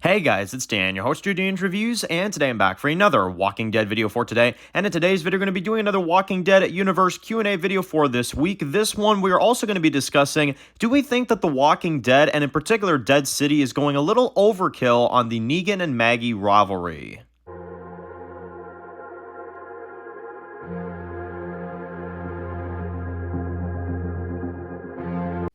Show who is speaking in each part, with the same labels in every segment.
Speaker 1: Hey guys, it's Dan, your host of Dan's Reviews, and today I'm back for another Walking Dead video for today. And in today's video, we're going to be doing another Walking Dead Universe Q&A video for this week. This one, we are also going to be discussing, do we think that The Walking Dead, and in particular Dead City, is going a little overkill on the Negan and Maggie rivalry?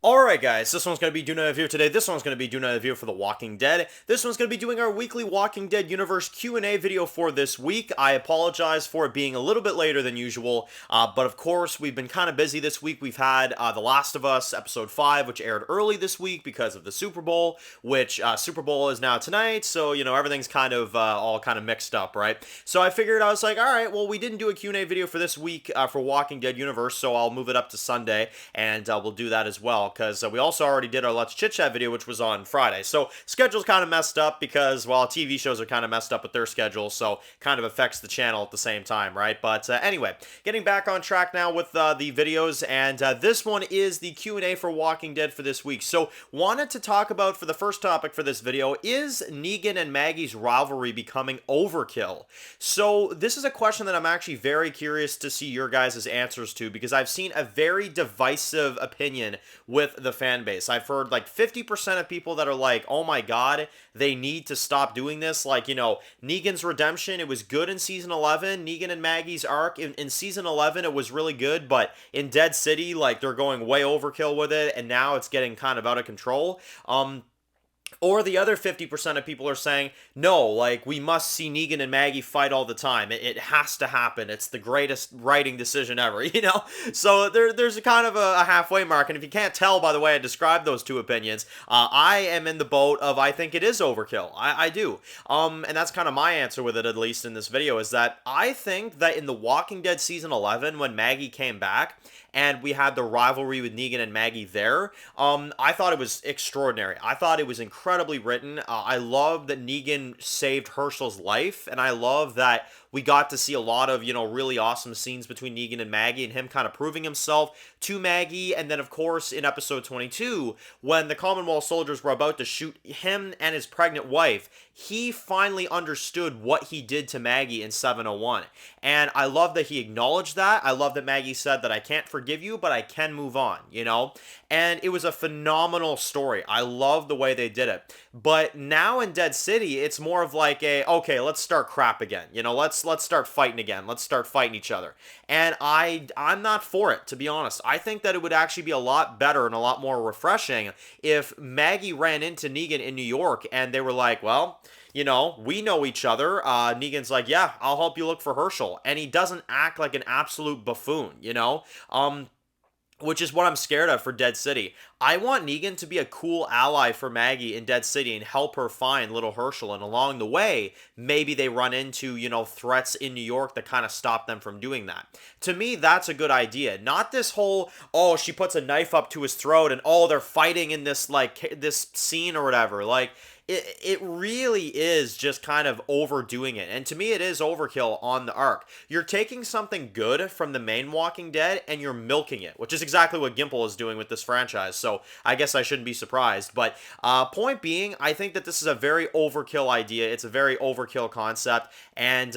Speaker 1: Alright guys, this one's going to be doing a review today, this one's going to be doing a review for The Walking Dead, this one's going to be doing our weekly Walking Dead Universe Q&A video for this week. I apologize for it being a little bit later than usual, but of course we've been kind of busy this week. We've had The Last of Us Episode 5, which aired early this week because of the Super Bowl, which Super Bowl is now tonight, so everything's kind of all kind of mixed up, right? So I figured, I was like, alright, well we didn't do a Q&A video for this week for Walking Dead Universe, so I'll move it up to Sunday, and we'll do that as well, because we also already did our Let's Chit Chat video, which was on Friday. So schedule's kind of messed up because, well, TV shows are kind of messed up with their schedules, so kind of affects the channel at the same time, right? But anyway, getting back on track now with the videos, and this one is the Q&A for Walking Dead for this week. So wanted to talk about, for the first topic for this video, is Negan and Maggie's rivalry becoming overkill? So this is a question that I'm actually very curious to see your guys' answers to, because I've seen a very divisive opinion with the fan base. I've heard like 50% of people that are like, oh my god, they need to stop doing this. Like, Negan's redemption, it was good in season 11. Negan and Maggie's arc in season 11, it was really good, but in Dead City, like, they're going way overkill with it, and now it's getting kind of out of control. Or the other 50% of people are saying, no, like, we must see Negan and Maggie fight all the time. It has to happen. It's the greatest writing decision ever, So there's a kind of a halfway mark, and if you can't tell by the way I described those two opinions, I am in the boat of I think it is overkill. I do. And that's kind of my answer with it, at least in this video, is that I think that in The Walking Dead Season 11, when Maggie came back, and we had the rivalry with Negan and Maggie there, I thought it was extraordinary. I thought it was incredibly written. I love that Negan saved Herschel's life, and I love that we got to see a lot of, really awesome scenes between Negan and Maggie, and him kind of proving himself to Maggie. And then, of course, in episode 22, when the Commonwealth soldiers were about to shoot him and his pregnant wife, he finally understood what he did to Maggie in 701. And I love that he acknowledged that. I love that Maggie said that I can't forgive you, but I can move on, And it was a phenomenal story. I love the way they did it. But now in Dead City, it's more of like okay, let's start crap again. Let's start fighting again. Let's start fighting each other. And I'm not for it, to be honest. I think that it would actually be a lot better and a lot more refreshing if Maggie ran into Negan in New York and they were like, well, we know each other. Negan's like, yeah, I'll help you look for Herschel. And he doesn't act like an absolute buffoon, which is what I'm scared of for Dead City. I want Negan to be a cool ally for Maggie in Dead City and help her find little Herschel. And along the way, maybe they run into, threats in New York that kind of stop them from doing that. To me, that's a good idea. Not this whole, oh, she puts a knife up to his throat and, oh, they're fighting in this, like, this scene or whatever. Like, it really is just kind of overdoing it. And to me, it is overkill on the arc. You're taking something good from the main Walking Dead and you're milking it, which is exactly what Gimple is doing with this franchise. So I guess I shouldn't be surprised. But point being, I think that this is a very overkill idea. It's a very overkill concept. And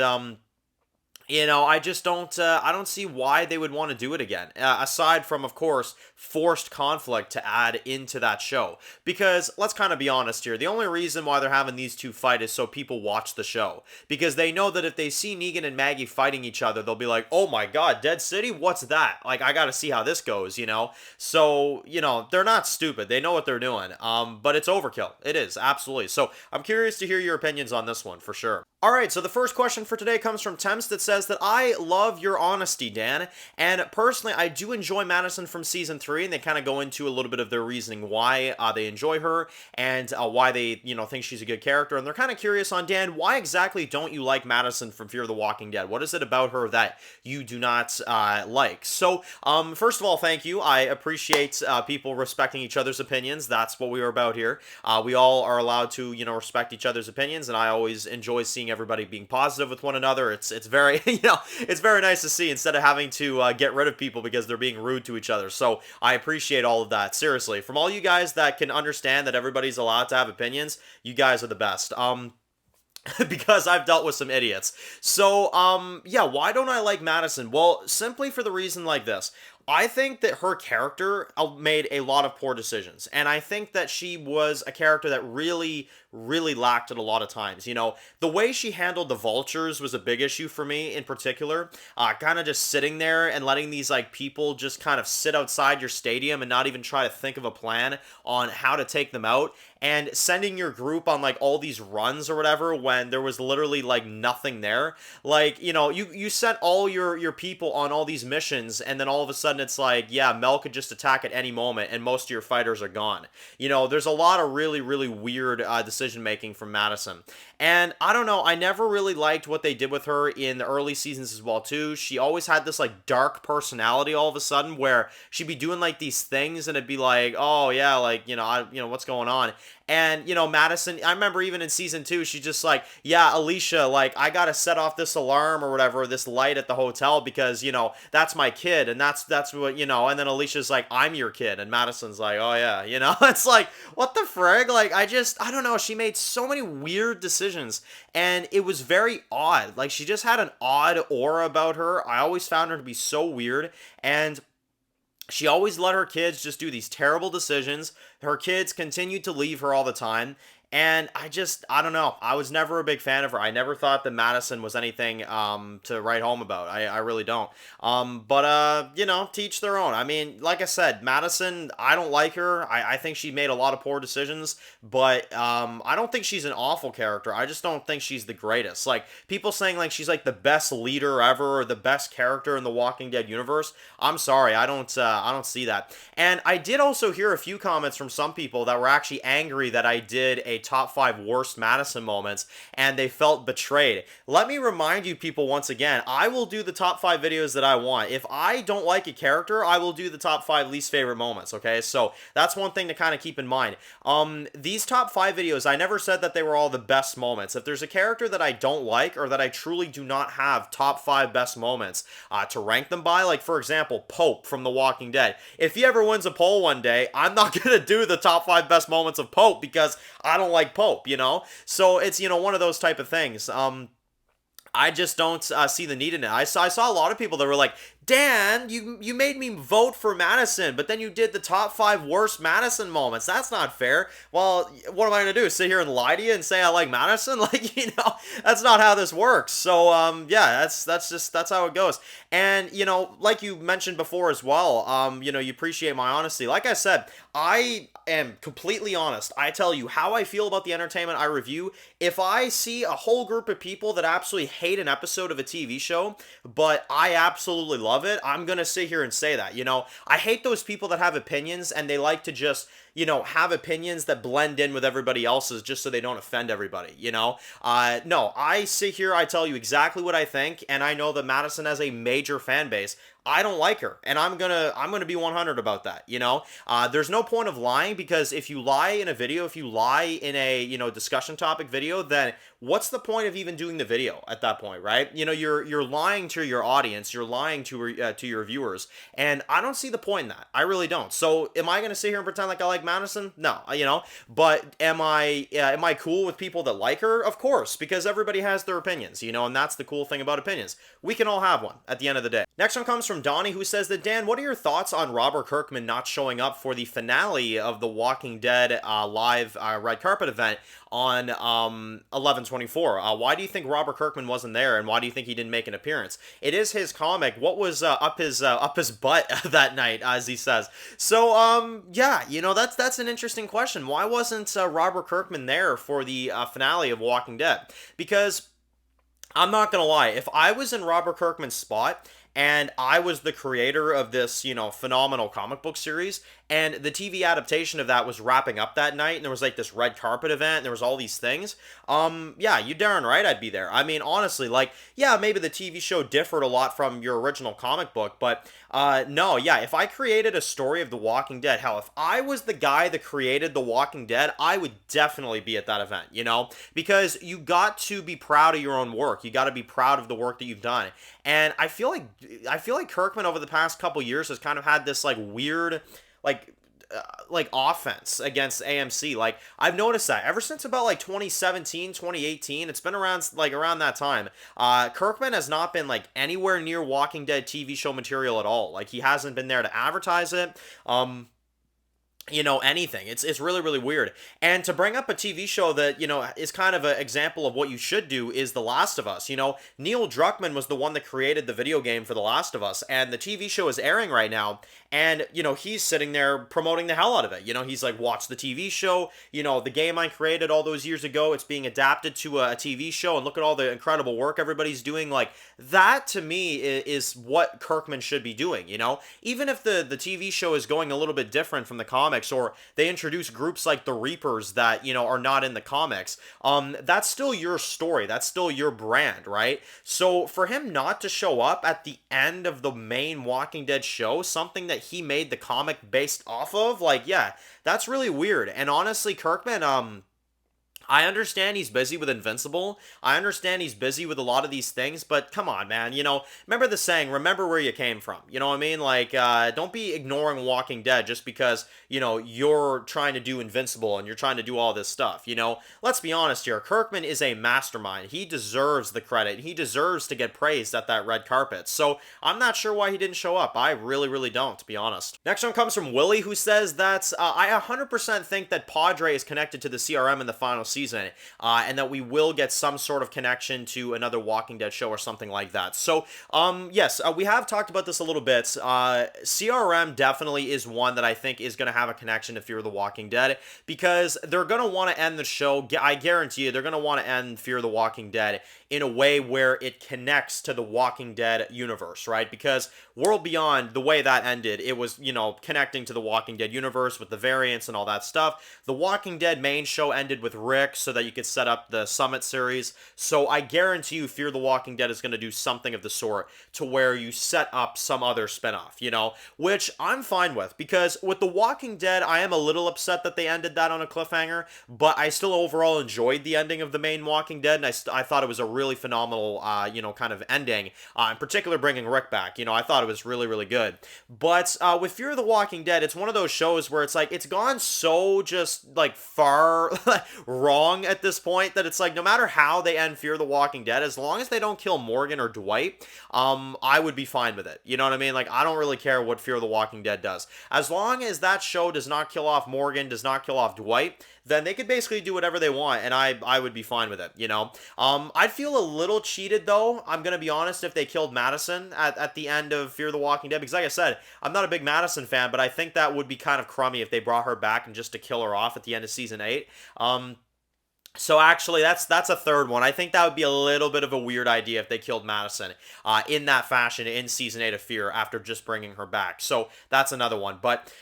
Speaker 1: I just don't, I don't see why they would want to do it again, aside from, of course, forced conflict to add into that show. Because, let's kind of be honest here, the only reason why they're having these two fight is so people watch the show. Because they know that if they see Negan and Maggie fighting each other, they'll be like, oh my god, Dead City? What's that? Like, I gotta see how this goes, So, they're not stupid. They know what they're doing. But it's overkill. It is, absolutely. So, I'm curious to hear your opinions on this one, for sure. Alright, so the first question for today comes from Temps that says that I love your honesty, Dan, and personally I do enjoy Madison from Season 3, and they kind of go into a little bit of their reasoning why they enjoy her, and why they, think she's a good character, and they're kind of curious on, Dan, why exactly don't you like Madison from Fear the Walking Dead? What is it about her that you do not like? So, first of all, thank you. I appreciate people respecting each other's opinions. That's what we are about here. We all are allowed to, respect each other's opinions, and I always enjoy seeing seeing everybody being positive with one another. It's very it's very nice to see, instead of having to get rid of people because they're being rude to each other. So I appreciate all of that. Seriously, from all you guys that can understand that everybody's allowed to have opinions, you guys are the best. Because I've dealt with some idiots. So, yeah, why don't I like Madison? Well, simply for the reason like this. I think that her character made a lot of poor decisions, and I think that she was a character that really, really lacked it a lot of times. You know, the way she handled the vultures was a big issue for me in particular. Kind of just sitting there and letting these like people just kind of sit outside your stadium and not even try to think of a plan on how to take them out, and sending your group on like all these runs or whatever when there was literally like nothing there. Like, you know, you sent all your people on all these missions, and then all of a sudden it's like, yeah, Mel could just attack at any moment and most of your fighters are gone. You know, there's a lot of really, really weird decision making from Madison. And I don't know, I never really liked what they did with her in the early seasons as well too. She always had this like dark personality all of a sudden, where she'd be doing like these things and it'd be like, oh yeah, like, what's going on? And, Madison, I remember even in season 2, she's just like, yeah, Alicia, like, I gotta set off this alarm or whatever, this light at the hotel because, that's my kid, and that's what, and then Alicia's like, I'm your kid, and Madison's like, oh yeah, it's like, what the frig? Like, I don't know, she made so many weird decisions, and it was very odd. Like, she just had an odd aura about her. I always found her to be so weird, and she always let her kids just do these terrible decisions. Her kids continued to leave her all the time. And I don't know. I was never a big fan of her. I never thought that Madison was anything to write home about. I really don't. But to each their own. I mean, like I said, Madison, I don't like her. I think she made a lot of poor decisions. But I don't think she's an awful character. I just don't think she's the greatest. Like, people saying like she's like the best leader ever or the best character in the Walking Dead universe. I'm sorry. I don't see that. And I did also hear a few comments from some people that were actually angry that I did a top 5 worst Madison moments, and they felt betrayed. Let me remind you people once again, I will do the top 5 videos that I want. If I don't like a character, I will do the top 5 least favorite moments, okay? So that's one thing to kind of keep in mind. These top 5 videos, I never said that they were all the best moments. If there's a character that I don't like or that I truly do not have top 5 best moments to rank them by, like for example, Pope from The Walking Dead. If he ever wins a poll one day, I'm not going to do the top 5 best moments of Pope because I don't like Pope, so it's one of those type of things. I just don't see the need in it. I saw a lot of people that were like, Dan, you made me vote for Madison, but then you did the top 5 worst Madison moments. That's not fair. Well, what am I going to do? Sit here and lie to you and say I like Madison? Like, that's not how this works. So, yeah, that's how it goes. And, like you mentioned before as well, you appreciate my honesty. Like I said, I am completely honest. I tell you how I feel about the entertainment I review. If I see a whole group of people that absolutely hate an episode of a TV show, but I absolutely love it, I'm gonna sit here and say that. I hate those people that have opinions and they like to just have opinions that blend in with everybody else's just so they don't offend everybody, No, I sit here, I tell you exactly what I think, and I know that Madison has a major fan base. I don't like her, and I'm gonna be 100 about that, There's no point of lying, because if you lie in a video, if you lie in a, discussion topic video, then what's the point of even doing the video at that point, right? You're lying to your audience, you're lying to your viewers, and I don't see the point in that. I really don't. So am I gonna sit here and pretend like I like Madison? No, but am I cool with people that like her? Of course, because everybody has their opinions, and that's the cool thing about opinions. We can all have one at the end of the day. Next one comes from Donnie, who says that, Dan, what are your thoughts on Robert Kirkman not showing up for the finale of the Walking Dead live red carpet event on 11/24? Why do you think Robert Kirkman wasn't there, and why do you think he didn't make an appearance? It is his comic. What was up his butt that night, as he says? So yeah, that's an interesting question. Why wasn't Robert Kirkman there for the finale of Walking Dead? Because I'm not gonna lie, if I was in Robert Kirkman's spot and I was the creator of this, phenomenal comic book series, and the TV adaptation of that was wrapping up that night, and there was like this red carpet event, and there was all these things. Yeah, you darn right I'd be there. I mean, honestly, like, yeah, maybe the TV show differed a lot from your original comic book, but no, yeah, if I created a story of The Walking Dead, hell, if I was the guy that created The Walking Dead, I would definitely be at that event, you know, because you got to be proud of your own work. You got to be proud of the work that you've done. And I feel like Kirkman over the past couple years has kind of had this like weird like offense against AMC. Like, I've noticed that ever since about like 2017, 2018, it's been around like around that time. Kirkman has not been like anywhere near Walking Dead TV show material at all. Like, he hasn't been there to advertise it. You know, anything. It's really, really weird. And to bring up a TV show that, you know, is kind of an example of what you should do is The Last of Us. You know, Neil Druckmann was the one that created the video game for The Last of Us, and the TV show is airing right now, and, you know, he's sitting there promoting the hell out of it. You know, he's like, watch the TV show, you know, the game I created all those years ago, it's being adapted to a TV show, and look at all the incredible work everybody's doing. Like, that, to me, is what Kirkman should be doing, you know? Even if the TV show is going a little bit different from the comics, or they introduce groups like the Reapers that, you know, are not in the comics, that's still your story, that's still your brand, right? So for him not to show up at the end of the main Walking Dead show, something that he made the comic based off of, like, yeah, that's really weird. And honestly, Kirkman, I understand he's busy with Invincible. I understand he's busy with a lot of these things, but come on, man. You know, remember the saying, remember where you came from. You know what I mean? Like, don't be ignoring Walking Dead just because, you know, you're trying to do Invincible and you're trying to do all this stuff. You know, let's be honest here. Kirkman is a mastermind. He deserves the credit. He deserves to get praised at that red carpet. So I'm not sure why he didn't show up. I really, really don't, to be honest. Next one comes from Willie, who says that I 100% think that Padre is connected to the CRM in the final season, and that we will get some sort of connection to another Walking Dead show or something like that. So, yes, we have talked about this a little bit. CRM definitely is one that I think is going to have a connection to Fear the Walking Dead, because they're going to want to end the show. I guarantee you, they're going to want to end Fear the Walking Dead in a way where it connects to the Walking Dead universe, right? Because World Beyond, the way that ended, it was, you know, connecting to the Walking Dead universe with the variants and all that stuff. The Walking Dead main show ended with Rick so that you could set up the Summit series. So I guarantee you Fear the Walking Dead is going to do something of the sort to where you set up some other spinoff, you know, which I'm fine with, because with The Walking Dead, I am a little upset that they ended that on a cliffhanger, but I still overall enjoyed the ending of the main Walking Dead, and I thought it was a really phenomenal, you know, kind of ending, in particular bringing Rick back. You know, I thought it was really, really good. But with Fear the Walking Dead, it's one of those shows where it's like, it's gone so just, like, far wrong at this point that it's like, no matter how they end Fear the Walking Dead, as long as they don't kill Morgan or Dwight, I would be fine with it. You know what I mean? Like, I don't really care what Fear the Walking Dead does. As long as that show does not kill off Morgan, does not kill off Dwight, then they could basically do whatever they want, and I would be fine with it, you know? I'd feel a little cheated, though, I'm gonna be honest, if they killed Madison at the end of Fear the Walking Dead, because like I said, I'm not a big Madison fan, but I think that would be kind of crummy if they brought her back and just to kill her off at the end of Season 8. So actually, that's a third one. I think that would be a little bit of a weird idea if they killed Madison in that fashion in Season 8 of Fear after just bringing her back. So that's another one. But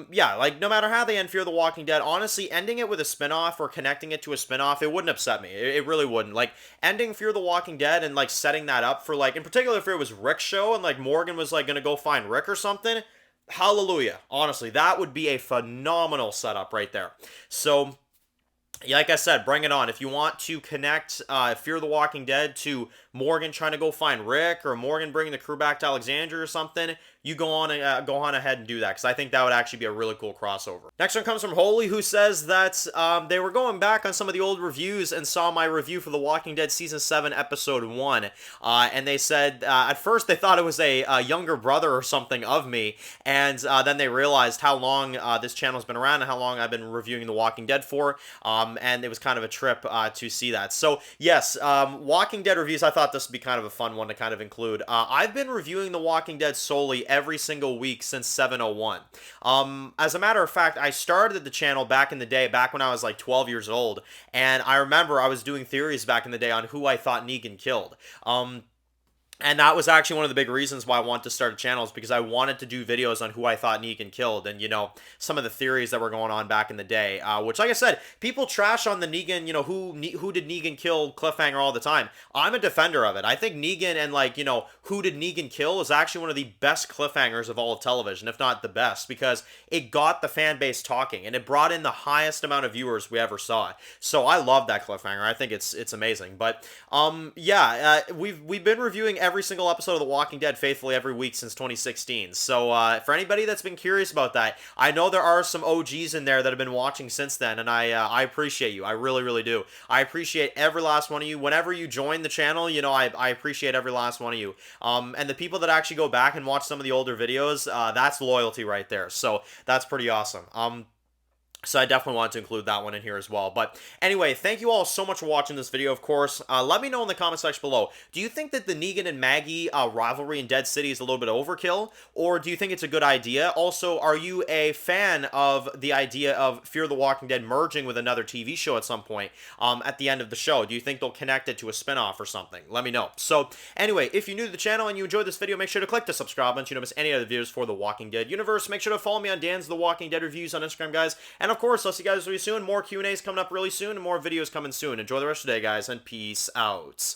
Speaker 1: yeah, like, no matter how they end Fear the Walking Dead, honestly, ending it with a spinoff or connecting it to a spinoff, it wouldn't upset me. It really wouldn't. Like, ending Fear the Walking Dead and, like, setting that up for, like, in particular if it was Rick's show and, like, Morgan was, like, gonna go find Rick or something, hallelujah. Honestly, that would be a phenomenal setup right there. So, like I said, bring it on. If you want to connect Fear the Walking Dead to Morgan trying to go find Rick, or Morgan bringing the crew back to Alexandria or something, you go on ahead and do that, because I think that would actually be a really cool crossover. Next one comes from Holy, who says that they were going back on some of the old reviews and saw my review for The Walking Dead Season 7, Episode 1, and they said at first they thought it was a younger brother or something of me, and then they realized how long this channel's been around and how long I've been reviewing The Walking Dead for, and it was kind of a trip to see that. So yes, Walking Dead reviews, I thought this would be kind of a fun one to kind of include. I've been reviewing The Walking Dead solely every single week since 701. As a matter of fact, I started the channel back in the day, back when I was like 12 years old, and I remember I was doing theories back in the day on who I thought Negan killed. And that was actually one of the big reasons why I wanted to start a channel, is because I wanted to do videos on who I thought Negan killed, and, some of the theories that were going on back in the day, which, like I said, people trash on the Negan, who did Negan kill cliffhanger all the time. I'm a defender of it. I think Negan and, who did Negan kill is actually one of the best cliffhangers of all of television, if not the best, because it got the fan base talking, and it brought in the highest amount of viewers we ever saw. So I love that cliffhanger. I think it's amazing. But, yeah, we've been reviewing every single episode of The Walking Dead faithfully every week since 2016. So for anybody that's been curious about that, I know there are some OGs in there that have been watching since then, and I appreciate you. I really, really do. I appreciate every last one of you. Whenever you join the channel, I appreciate every last one of you. And the people that actually go back and watch some of the older videos, that's loyalty right there. So that's pretty awesome. So I definitely wanted to include that one in here as well. But anyway, thank you all so much for watching this video, of course. Let me know in the comment section below. Do you think that the Negan and Maggie rivalry in Dead City is a little bit overkill? Or do you think it's a good idea? Also, are you a fan of the idea of Fear the Walking Dead merging with another TV show at some point at the end of the show? Do you think they'll connect it to a spinoff or something? Let me know. So anyway, if you're new to the channel and you enjoyed this video, make sure to click the subscribe button so you don't miss any other videos for The Walking Dead universe. Make sure to follow me on Dan's The Walking Dead Reviews on Instagram, guys. And of course, I'll see you guys really soon. More Q&As coming up really soon and more videos coming soon. Enjoy the rest of the day, guys, and peace out.